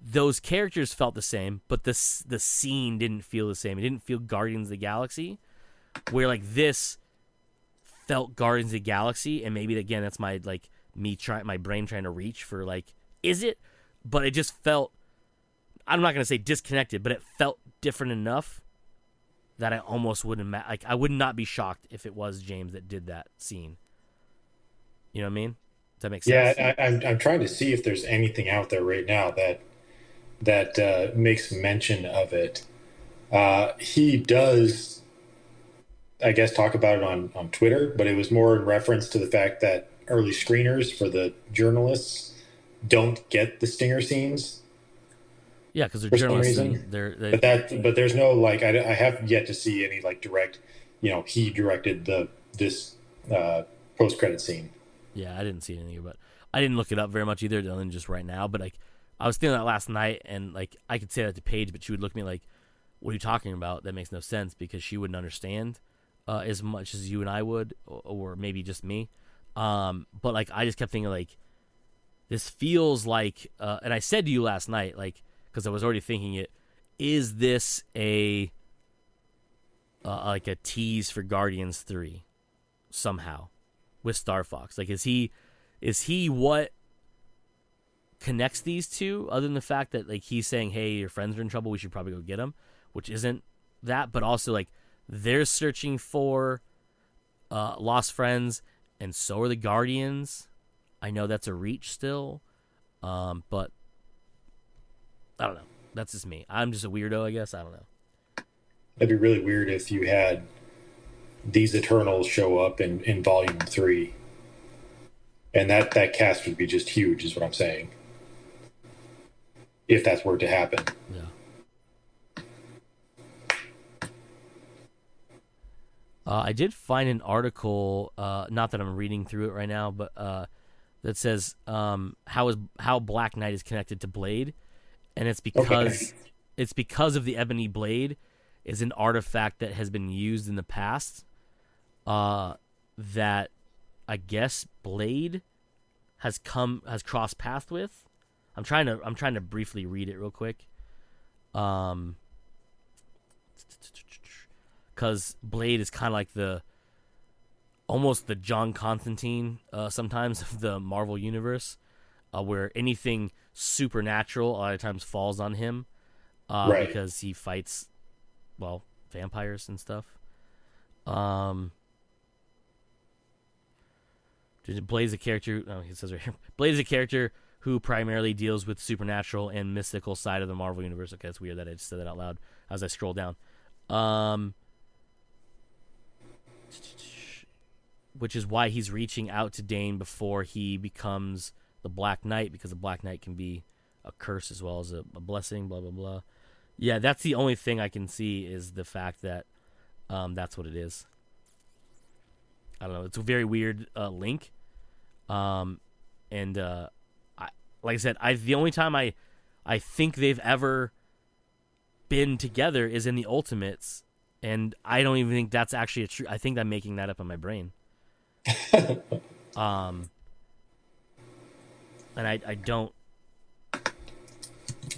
Those characters felt the same, but the scene didn't feel the same. It didn't feel Guardians of the Galaxy, where like this felt Guardians of the Galaxy, and maybe again that's my like my brain trying to reach for like, is it? But it just felt, I'm not gonna say disconnected, but it felt different enough that I almost wouldn't like. I would not be shocked if it was James that did that scene. You know what I mean? Does that make sense? Yeah, I'm trying to see if there's anything out there right now that makes mention of it. He does, I guess, talk about it on Twitter, but it was more in reference to the fact that early screeners for the journalists don't get the stinger scenes Yeah, because they're for some journalists. reason. They But there's no like I have yet to see any like direct, he directed this post credit scene. Yeah, I didn't see anything, but I didn't look it up very much either, other than just right now. But like, I was thinking that last night, and like, I could say that to Paige, but she would look at me like, "What are you talking about? That makes no sense," because she wouldn't understand as much as you and I would, or maybe just me. But like, I just kept thinking like, this feels like, and I said to you last night, like, because I was already thinking it, is this like a tease for Guardians 3 somehow with Star Fox? Like, is he what connects these two, other than the fact that like he's saying, hey, your friends are in trouble, we should probably go get them, which isn't that, but also like they're searching for lost friends, and so are the Guardians. I know that's a reach still, but I don't know. That's just me. I'm just a weirdo, I guess. I don't know. That'd be really weird if you had these Eternals show up in Volume 3. And that cast would be just huge, is what I'm saying. If that's were to happen. Yeah. I did find an article, not that I'm reading through it right now, but that says how Black Knight is connected to Blade, and it's because of the Ebony Blade is an artifact that has been used in the past. That I guess Blade has crossed paths with. I'm trying to briefly read it real quick. Because Blade is kind of like almost the John Constantine sometimes of the Marvel universe, where anything supernatural a lot of times falls on him, right, because he fights, well, vampires and stuff. Blade's a character. Oh, he says right here. Blade's a character who primarily deals with supernatural and mystical side of the Marvel universe. Okay, it's weird that I just said that out loud as I scroll down. Which is why he's reaching out to Dane before he becomes the Black Knight, because the Black Knight can be a curse as well as a blessing. Blah blah blah. Yeah, that's the only thing I can see is the fact that that's what it is. I don't know. It's a very weird link, and like I said, the only time I think they've ever been together is in the Ultimates, and I don't even think that's actually a true. I think I'm making that up in my brain. And I don't.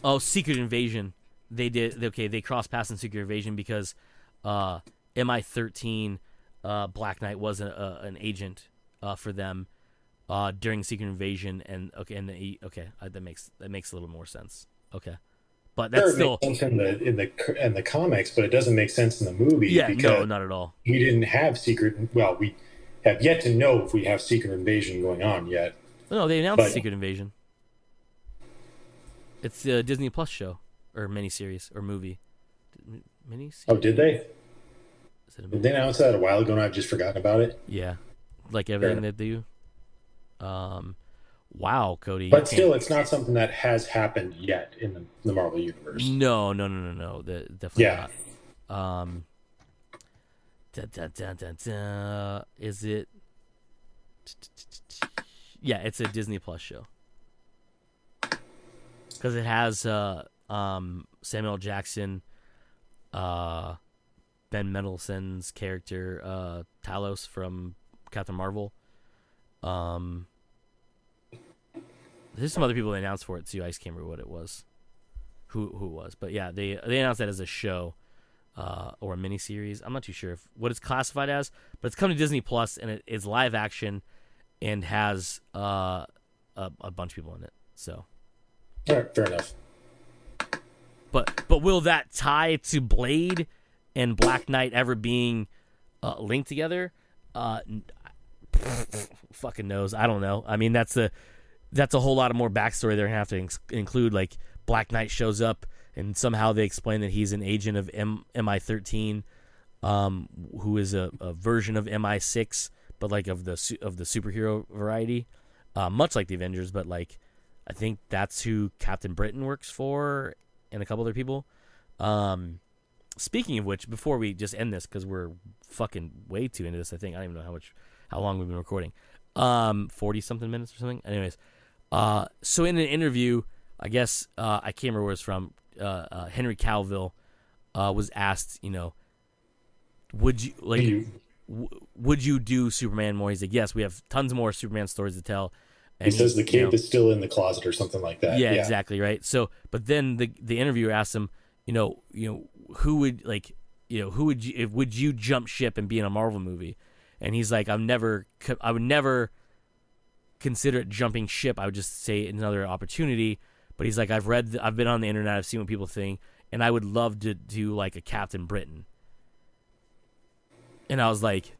Oh, Secret Invasion. They did okay. They crossed paths in Secret Invasion because MI13. Black Knight was an agent for them during Secret Invasion, and that makes a little more sense. Okay, but that's still makes sense in the comics, but it doesn't make sense in the movie. Yeah, no, not at all. We didn't have Well, we have yet to know if we have Secret Invasion going on yet. No, they announced Secret Invasion. It's a Disney Plus show or miniseries or movie. Miniseries? Oh, did they? Did they announce that a while ago and I've just forgotten about it? Yeah. Like everything that they do. Wow, Cody. But still, it's not something that has happened yet in the Marvel Universe. No. Definitely not. Is it? Yeah, it's a Disney Plus show. Because it has Samuel Jackson, Ben Mendelsohn's character, Talos from Captain Marvel. There's some other people they announced for it too. I just can't remember what it was, who it was. But yeah, they announced that as a show or a miniseries. I'm not too sure what it's classified as, but it's coming to Disney Plus and it is live action and has a bunch of people in it. So, all right, fair enough. But will that tie to Blade and Black Knight ever being linked together, fucking knows. I don't know. I mean, that's a whole lot of more backstory they're gonna have to include. Like Black Knight shows up, and somehow they explain that he's an agent of MI13, who is a version of MI6, but like of the superhero variety, much like the Avengers. But like, I think that's who Captain Britain works for, and a couple other people. Speaking of which, before we just end this, because we're fucking way too into this, I think I don't even know how long we've been recording, 40 something minutes or something. Anyways, so in an interview, I guess I can't remember where it's from. Henry Cavill was asked, would you do Superman more? He's like, yes, we have tons more Superman stories to tell. And he says the cape is still in the closet or something like that. Yeah, exactly, right. So, but then the interviewer asked him, who would would you jump ship and be in a Marvel movie? And he's like, I would never consider it jumping ship. I would just say another opportunity. But he's like, I've been on the internet, I've seen what people think, and I would love to do like a Captain Britain. And I was like,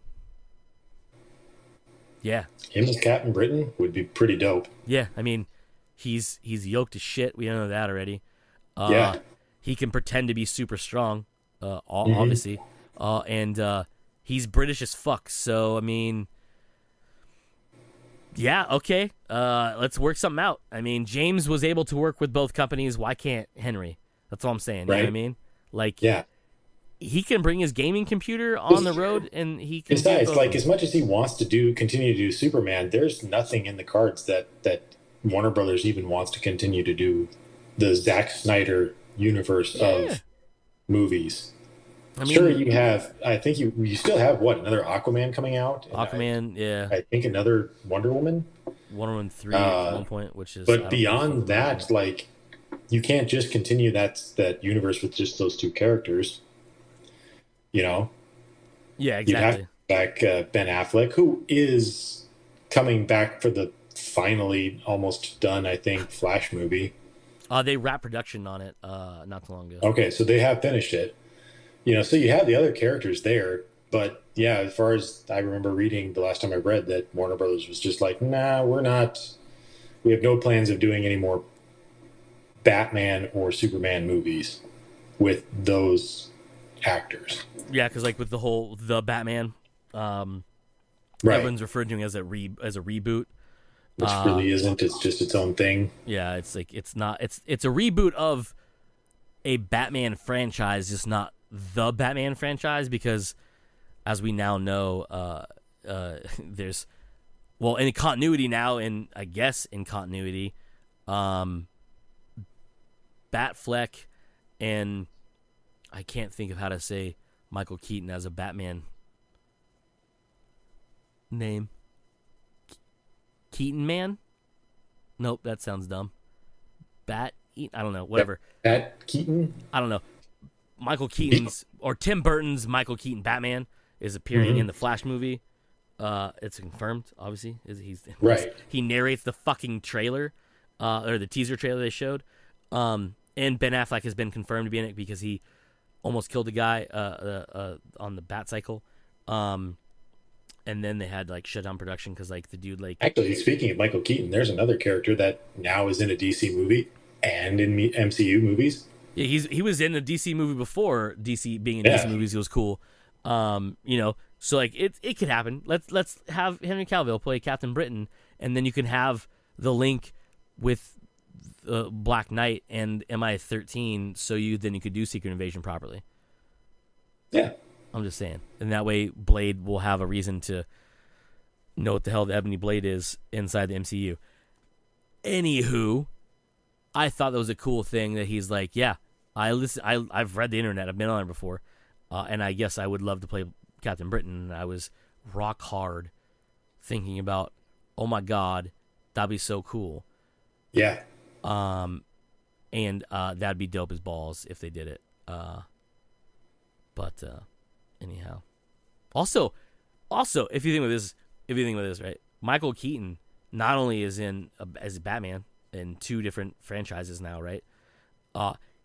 yeah, him as Captain Britain would be pretty dope. Yeah, I mean, he's yoked as shit. We know that already. Yeah, he can pretend to be super strong, obviously, and he's British as fuck. So I mean, yeah, okay, let's work something out. I mean, James was able to work with both companies. Why can't Henry? That's all I'm saying. You know what I mean? Like, yeah. He can bring his gaming computer on the road, and he can. Besides, like, as much as he wants to continue to do Superman, there's nothing in the cards that Warner Brothers even wants to continue to do the Zack Snyder universe of movies. I mean, sure, you have. I think you still have another Aquaman coming out. Aquaman, yeah. I think another Wonder Woman. Wonder Woman 3 at one point, which is. But beyond that, like, you can't just continue that universe with just those two characters. Yeah, exactly. You have back Ben Affleck, who is coming back for the finally almost done, I think, Flash movie. They wrapped production on it not too long ago. Okay, so they have finished it. So you have the other characters there, but yeah, as far as I remember reading the last time I read that Warner Brothers was just like, nah, we're not. We have no plans of doing any more Batman or Superman movies with those actors. Yeah, because like with the Batman, right. Everyone's referred to it as a reboot, which really isn't. It's just its own thing. Yeah, it's like it's not. It's a reboot of a Batman franchise, just not the Batman franchise, because as we now know, there's in continuity now, and I guess in continuity, Batfleck and I can't think of how to say Michael Keaton as a Batman name. Keaton Man? Nope, that sounds dumb. I don't know, whatever. Bat Keaton? I don't know. Michael Keaton's, or Tim Burton's Michael Keaton Batman is appearing in the Flash movie. It's confirmed, obviously. Right. He narrates the fucking trailer, or the teaser trailer they showed. And Ben Affleck has been confirmed to be in it because he almost killed a guy on the Bat Cycle, and then they had like shut down production because like the dude like. Actually, speaking of Michael Keaton, there's another character that now is in a DC movie and in MCU movies. Yeah, he was in a DC movie before DC being in DC movies. It was cool, So like it could happen. Let's have Henry Cavill play Captain Britain, and then you can have the link with Black Knight and MI13, so you could do Secret Invasion properly. Yeah, I'm just saying, and that way Blade will have a reason to know what the hell the Ebony Blade is inside the MCU. Anywho, I thought that was a cool thing that he's like, yeah, I've read the internet, I've been on it before, and I guess I would love to play Captain Britain. And I was rock hard thinking about, oh my god, that'd be so cool. Yeah. And that'd be dope as balls if they did it. But anyhow, also, if you think with this, right? Michael Keaton not only is as Batman in 2 different franchises now, right?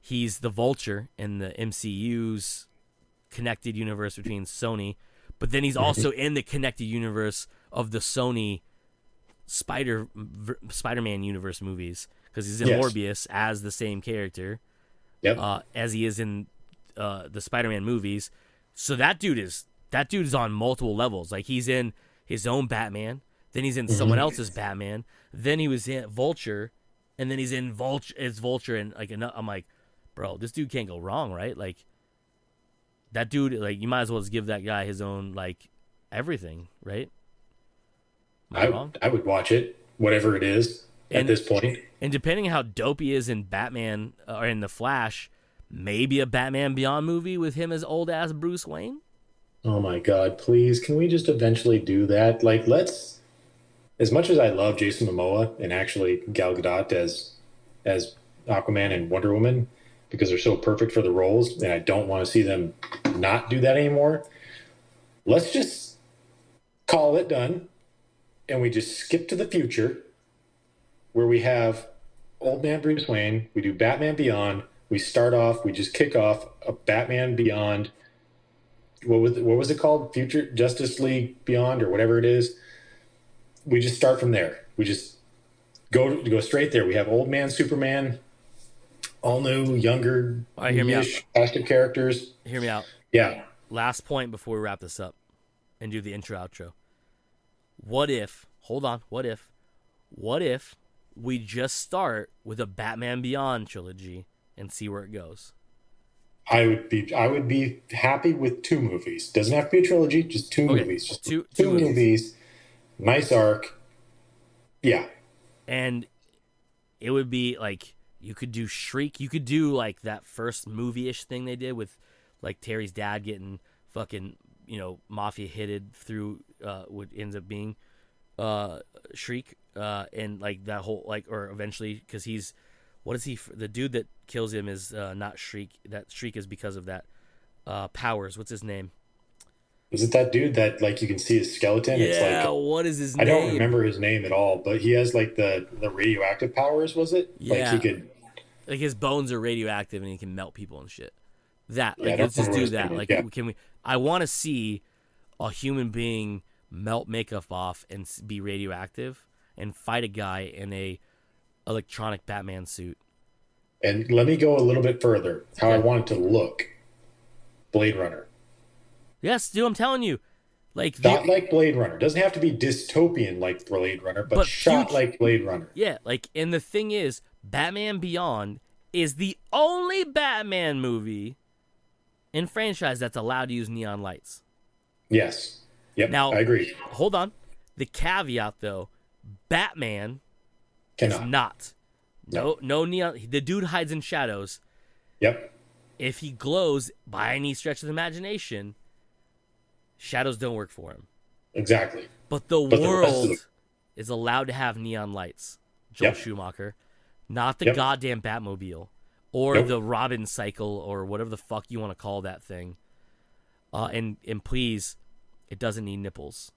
He's the Vulture in the MCU's connected universe between Sony, but then he's also in the connected universe of the Sony Spider-Man universe movies, because he's in Morbius as the same character as he is in the Spider-Man movies. So that dude is on multiple levels. Like, he's in his own Batman, then he's in someone else's Batman, then he was in Vulture, and then he's in Vulture, and like, I'm like, bro, this dude can't go wrong, right? Like, that dude, like, you might as well just give that guy his own, like, everything, right? I would watch it, whatever it is at this point. And depending on how dope he is in Batman or in The Flash, maybe a Batman Beyond movie with him as old ass Bruce Wayne. Oh my God, please, can we just eventually do that? Like, let's, as much as I love Jason Momoa and actually Gal Gadot as Aquaman and Wonder Woman, because they're so perfect for the roles, and I don't want to see them not do that anymore, let's just call it done, and we just skip to the future, where we have old man Bruce Wayne, we do Batman Beyond, we just kick off a Batman Beyond, what was it called? Future Justice League Beyond, or whatever it is. We just start from there. We just go straight there. We have old man Superman, all new, younger, hear me out. Plastic characters. Hear me out. Yeah. Last point before we wrap this up and do the intro outro. What if we just start with a Batman Beyond trilogy and see where it goes? I would be happy with 2 movies. Doesn't have to be a trilogy, just 2 movies. Just two movies. Nice arc. Yeah. And it would be like, you could do Shriek. You could do like that first movie-ish thing they did with like Terry's dad getting fucking, mafia hitted through what ends up being Shriek, and like that whole, like, or eventually, because he's, what is he? The dude that kills him is not Shriek. That Shriek is because of that Powers. What's his name? Is it that dude that, like, you can see his skeleton? Yeah, it's like, what is his name? I don't remember his name at all, but he has like the radioactive powers, was it? Yeah. Like, he could, like, his bones are radioactive and he can melt people and shit. That, like, Yeah, let's just do that. Like, yeah. I want to see a human being melt makeup off and be radioactive and fight a guy in a electronic Batman suit. And let me go a little bit further. How I Okay. want it to look. Blade Runner. Yes, dude, I'm telling you. Like, Shot like Blade Runner. Doesn't have to be dystopian like Blade Runner, but shot like Blade Runner. Yeah, like, and the thing is, Batman Beyond is the only Batman movie in franchise that's allowed to use neon lights. Yes. Yep, Now, I agree. Hold on. The caveat, though, Batman is Cannot. not. No neon. The dude hides in shadows. Yep. If he glows by any stretch of the imagination, shadows don't work for him. Exactly. But the But the rest of world is allowed to have neon lights. Joel Yep. Schumacher. Not the Yep. goddamn Batmobile. Or Nope. the Robin cycle, or whatever the fuck you want to call that thing. And please, it doesn't need nipples.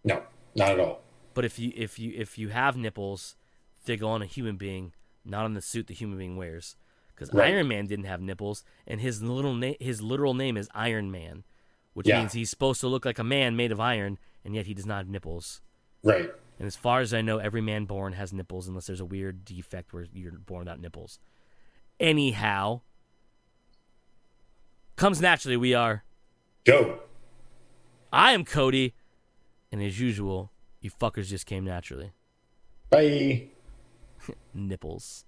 No, not at all. But if you have nipples, they go on a human being, not on the suit the human being wears. Because Right. Iron Man didn't have nipples, and his literal name is Iron Man, which Yeah. means he's supposed to look like a man made of iron, and yet he does not have nipples. Right. And as far as I know, every man born has nipples, unless there's a weird defect where you're born without nipples. Anyhow, comes naturally. We are. Go. I am Cody, and as usual, you fuckers just came naturally. Bye. Nipples.